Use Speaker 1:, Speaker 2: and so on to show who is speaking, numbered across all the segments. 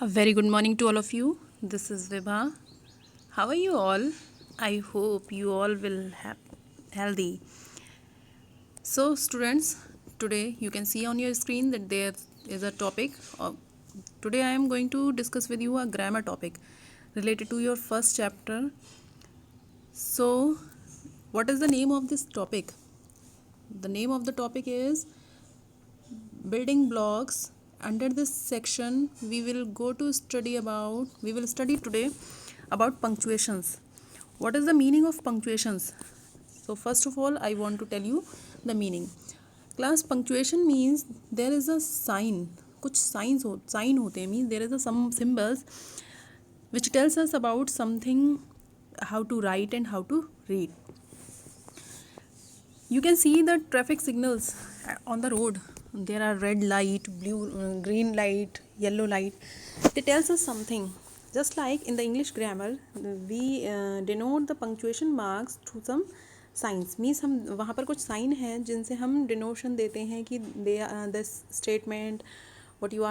Speaker 1: A very good morning to all of you. This is Vibha. How are you all? I hope you all will have healthy. So students, today you can see on your screen that there is a topic. Today I am going to discuss with you a grammar topic related to your first chapter. So what is the name of this topic? The name of the topic is building blocks. Under this section we will study today about punctuations. What is the meaning of punctuations? So first of all I want to tell you the meaning. Class, punctuation means there is a sign. कुछ sign होते हैं, means there is a some symbols which tells us about something, how to write and how to read. You can see the traffic signals on the road. There are red light, blue, green light, yellow light. They tells us something. Just like in the English grammar, we denote the punctuation marks through some science. Means हम वहाँ पर कुछ sign हैं जिनसे हम डिनोशन देते हैं कि this statement what you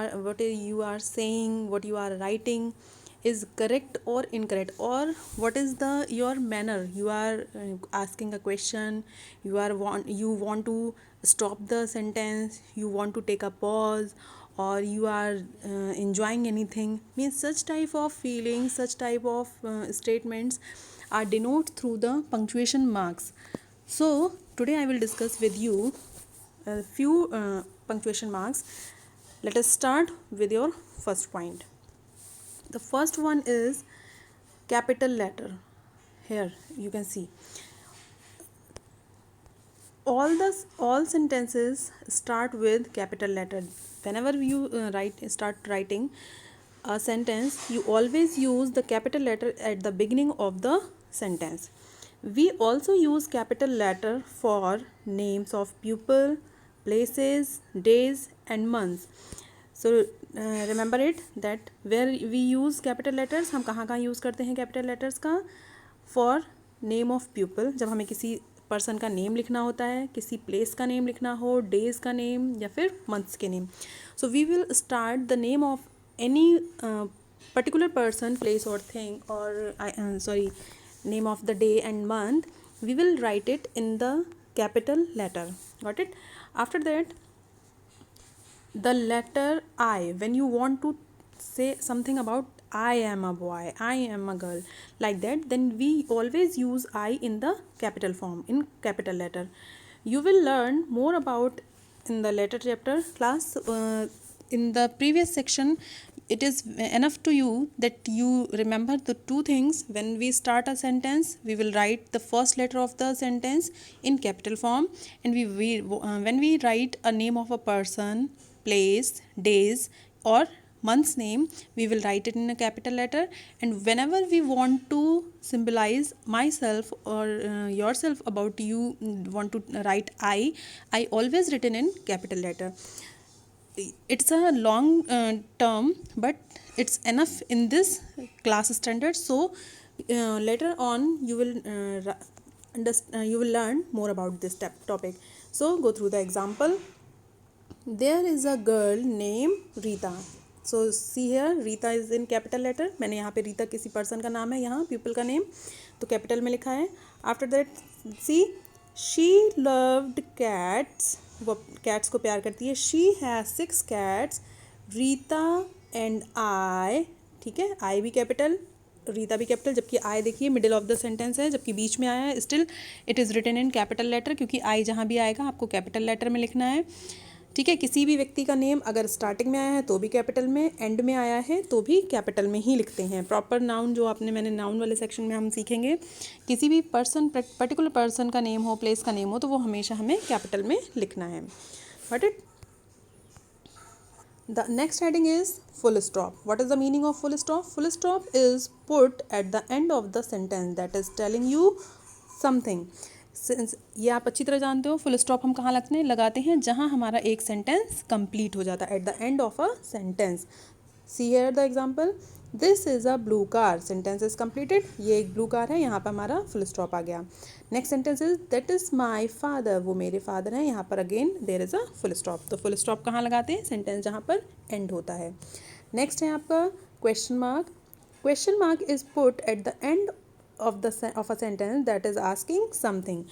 Speaker 1: are saying, what you are writing is correct or incorrect, or what is your manner. You are asking a question, you want to stop the sentence, you want to take a pause, or you are enjoying anything. Means such type of feelings, such type of statements are denoted through the punctuation marks. So today I will discuss with you a few punctuation marks. Let us start with your first point. The first one is capital letter. Here you can see all sentences start with capital letter. Whenever you start writing a sentence, you always use the capital letter at the beginning of the sentence. We also use capital letter for names of people, places, days and months. So remember it that where we use capital letters, हम कहाँ use करते हैं capital letters का? For name of people, जब हमें किसी person का name लिखना होता है, किसी प्लेस का नेम लिखना हो, डेज का नेम या फिर मंथ्स के name. So we will start the name of any particular person, place और थिंग, और sorry, name of the day and month. We will write it in the capital letter. Got it? After that, the letter I, when you want to say something about I am a boy, I am a girl, like that, then we always use I in the capital form, in capital letter. You will learn more about in the later chapter class. In the previous section, it is enough to you that you remember the two things. When we start a sentence, we will write the first letter of the sentence in capital form, and when we write a name of a person, place, days or month's name, we will write it in a capital letter. And whenever we want to symbolize myself or yourself, about you want to write I always written in capital letter. It's a long term, but it's enough in this class standard. So later on you will learn more about this topic. So go through the example. There is a girl named Rita. So see here, Rita is in capital letter. मैंने यहाँ पे रीता किसी person का नाम है, यहाँ people का name तो कैपिटल में लिखा है. After that see, she loved cats, वो कैट्स को प्यार करती है. She has 6 cats. Rita and I, ठीक है, आई भी कैपिटल, रीता भी कैपिटल, जबकि आई देखिए मिडिल ऑफ द सेंटेंस है, जबकि बीच में आया है. Still it is written in capital letter, क्योंकि आई जहाँ भी आएगा आपको कैपिटल लेटर में लिखना है. ठीक है, किसी भी व्यक्ति का नेम अगर स्टार्टिंग में आया है तो भी कैपिटल में, एंड में आया है तो भी कैपिटल में ही लिखते हैं. प्रॉपर नाउन जो मैंने नाउन वाले सेक्शन में हम सीखेंगे, किसी भी पर्टिकुलर पर्सन का नेम हो, प्लेस का नेम हो, तो वो हमेशा हमें कैपिटल में लिखना है. What it. The next heading is full stop. What is the meaning of full stop? Full stop is put at the end of the sentence that is telling you something. ये आप अच्छी तरह जानते हो, full stop हम कहाँ लगाते हैं, जहाँ हमारा एक सेंटेंस कंप्लीट हो जाता है, eight the end of a sentence. See here the example. This is a blue car. Sentence is completed. ये एक ब्लू कार है, यहाँ पर हमारा फुल स्टॉप आ गया. Next sentence is that is my father. वो मेरे फादर हैं. यहाँ पर again there is a full stop. तो फुल स्टॉप कहाँ लगाते हैं, सेंटेंस जहाँ पर एंड होता है. नेक्स्ट है आपका question mark. Question mark is put at the end of a sentence that is asking something.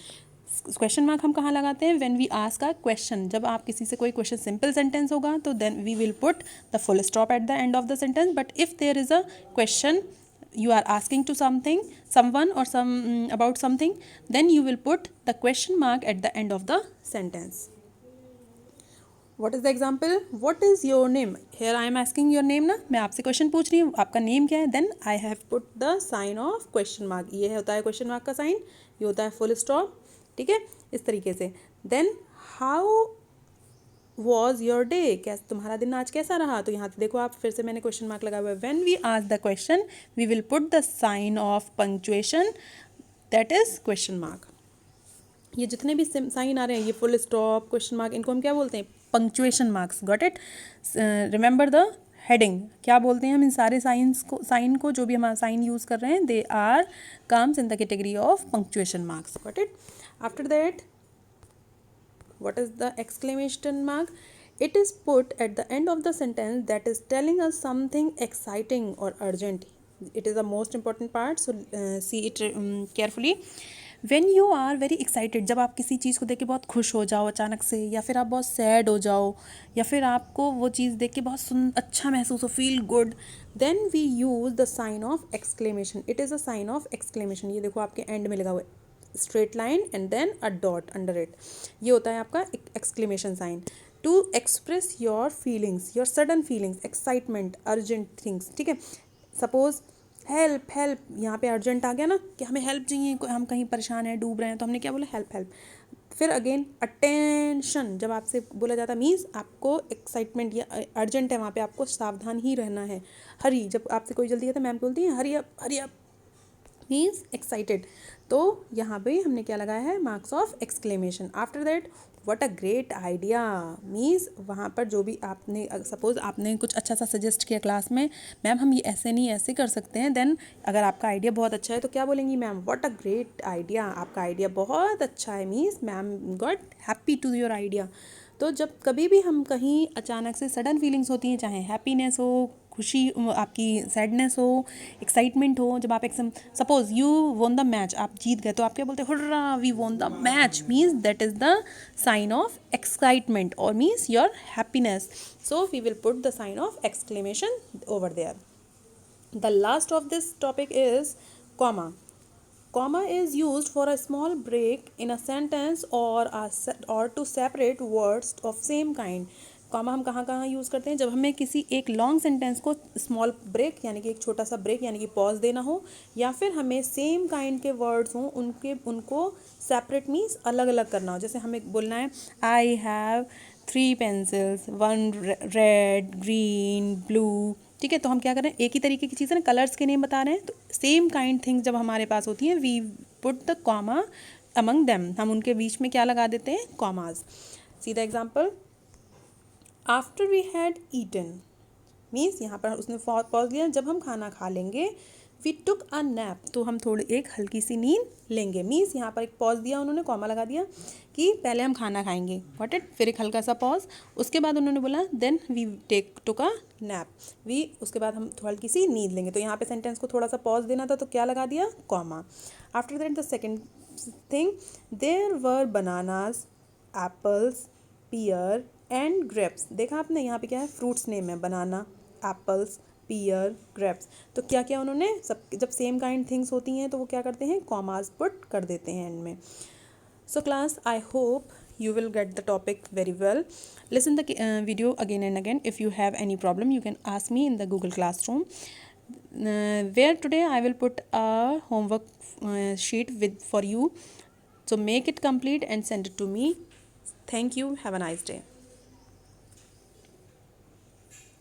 Speaker 1: Question mark हम कहाँ लगाते हैं? When we ask a question. जब आप किसी से कोई क्वेश्चन, सिंपल सेंटेंस होगा तो then we will put the full stop at the end of the sentence. But if there is a question, you are asking to something, someone, or about something, then you will put the question mark at the end of the sentence. What is the example? What is your name? Here I am asking your name ना, मैं आपसे question पूछ रही हूँ, आपका name क्या है? Then I have put the sign of question mark. ये होता है क्वेश्चन मार्क का साइन, ये होता है फुल स्टॉप. ठीक है, इस तरीके से. Then how was your day? कैसे तुम्हारा दिन आज कैसा रहा? तो यहाँ पे देखो आप, फिर से मैंने क्वेश्चन मार्क लगा हुआ है. When we ask the question we will put the sign of punctuation, that is question mark. ये जितने भी साइन आ रहे हैं, ये फुल स्टॉप, क्वेश्चन मार्क, इनको हम क्या बोलते हैं? Punctuation marks. Got it? Remember the heading. क्या बोलते हैं हम इन सारे साइन को जो भी हम साइन यूज़ कर रहे हैं, they are comes in the category of punctuation marks. Got it? After that, what is the exclamation mark? It is put at the end of the sentence that is telling us something exciting or urgent. It is the most important part, so see it carefully. When you are very excited, जब आप किसी चीज़ को देख के बहुत खुश हो जाओ अचानक से, या फिर आप बहुत सैड हो जाओ, या फिर आपको वो चीज़ देख के बहुत अच्छा महसूस हो, feel good, then we use the sign of exclamation. It is a sign of exclamation. ये देखो आपके एंड में लगा हुआ है, straight line and then a dot under it. ये होता है आपका exclamation sign. To express your feelings, your sudden feelings, excitement, urgent things. ठीक है, सपोज हेल्प हेल्प, यहाँ पे अर्जेंट आ गया ना कि हमें हेल्प चाहिए, हम कहीं परेशान हैं, डूब रहे हैं, तो हमने क्या बोला? Help help. फिर अगेन अटेंशन, जब आपसे बोला जाता मीन्स आपको एक्साइटमेंट या अर्जेंट है, वहाँ पे आपको सावधान ही रहना है. हरी, जब आपसे कोई जल्दी है तो मैम बोलती हैं हरी अप मीन्स एक्साइटेड. तो यहाँ पे हमने क्या लगाया है? Marks of exclamation. After that, what a great idea means वहाँ पर जो भी आपने, सपोज आपने कुछ अच्छा सा सजेस्ट किया क्लास में, मैम हम ये ऐसे नहीं ऐसे कर सकते हैं, देन अगर आपका आइडिया बहुत अच्छा है तो क्या बोलेंगी ma'am? What a great idea, आपका आइडिया बहुत अच्छा है, means ma'am got happy to your idea. तो जब कभी भी हम कहीं अचानक से सडन फीलिंग्स होती हैं, चाहे हैप्पीनेस हो, खुशी, आपकी सैडनेस हो, एक्साइटमेंट हो, जब आप suppose you won the match, आप जीत गए, तो आप क्या बोलते हैं? Hurrah we won the match, means that is the sign of excitement और means your happiness. So we will put the sign of exclamation over there. The last of this topic is comma. Comma is used for a small break in a sentence or to separate words of same kind. Comma हम कहाँ कहाँ use करते हैं? जब हमें किसी एक long sentence को स्मॉल ब्रेक यानी कि एक छोटा सा ब्रेक यानी कि पॉज देना हो, या फिर हमें सेम काइंड के वर्ड्स हों, उनको सेपरेट मीन्स अलग अलग करना हो. जैसे हमें बोलना है I have 3 pencils, 1 red, green, blue. ठीक है, तो हम क्या कर रहे हैं? एक ही तरीके की चीज़ है ना, कलर्स के नेम बता रहे हैं. तो सेम काइंड थिंग्स जब हमारे पास होती हैं, we put the comma among them. हम उनके बीच में क्या लगा देते हैं? Commas. See the example. After we had eaten means यहाँ पर उसने पॉज लिया, जब हम खाना खा लेंगे. वी टुक अ नैप, तो हम थोड़ी एक हल्की सी नींद लेंगे, मीन्स यहाँ पर एक पॉज दिया उन्होंने, कॉमा लगा दिया कि पहले हम खाना खाएंगे. Got it? फिर एक हल्का सा पॉज, उसके बाद उन्होंने बोला then we took a nap, उसके बाद हम हल्की सी नींद लेंगे. तो यहाँ पे सेंटेंस को थोड़ा सा पॉज देना था, तो क्या लगा दिया? Comma. After that the second thing, there were bananas, apples, pear and grapes. देखा आपने, यहाँ पे क्या है? फ्रूट्स नेम है, बनाना, एप्पल्स, पियर, ग्रेप्स. तो क्या क्या उन्होंने सब, जब सेम काइंड थिंग्स होती हैं तो वो क्या करते हैं? कॉमाज पुट कर देते हैं एंड में. So class, I hope you will get the topic very well. Listen the video again and again. If you have any problem, you can ask me in the Google Classroom, where today I will put a homework sheet for you. So make it complete and send it to me. Thank you. Have a nice day.